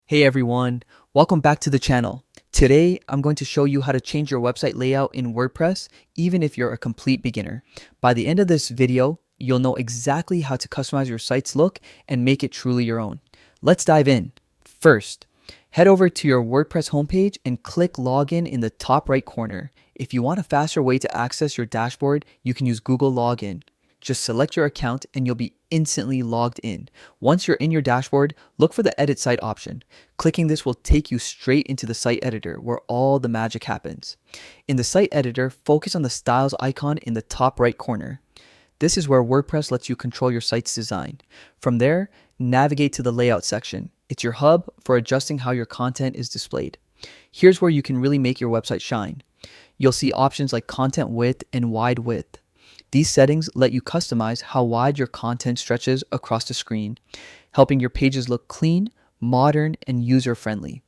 Hey everyone, welcome back to the channel. Today, I'm going to show you how to change your website layout in WordPress, even if you're a complete beginner. By the end of this video, you'll know exactly how to customize your site's look and make it truly your own. Let's dive in. First, head over to your WordPress homepage and click Login in the top right corner. If you want a faster way to access your dashboard, you can use Google Login. Just select your account and you'll be instantly logged in. Once you're in your dashboard, look for the Edit Site option. Clicking this will take you straight into the site editor where all the magic happens. In the site editor, focus on the styles icon in the top right corner. This is where WordPress lets you control your site's design. From there, navigate to the layout section. It's your hub for adjusting how your content is displayed. Here's where you can really make your website shine. You'll see options like content width and wide width. These settings let you customize how wide your content stretches across the screen, helping your pages look clean, modern, and user-friendly.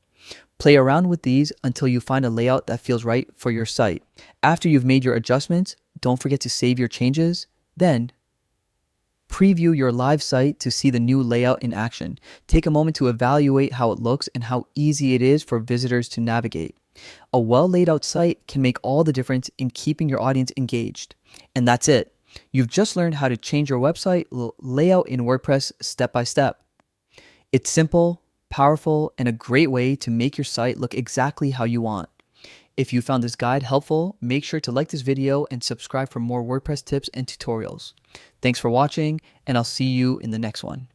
Play around with these until you find a layout that feels right for your site. After you've made your adjustments, don't forget to save your changes. Then, preview your live site to see the new layout in action. Take a moment to evaluate how it looks and how easy it is for visitors to navigate. A well laid out site can make all the difference in keeping your audience engaged. And that's it. You've just learned how to change your website layout in WordPress step by step. It's simple, powerful, and a great way to make your site look exactly how you want. If you found this guide helpful, make sure to like this video and subscribe for more WordPress tips and tutorials. Thanks for watching, and I'll see you in the next one.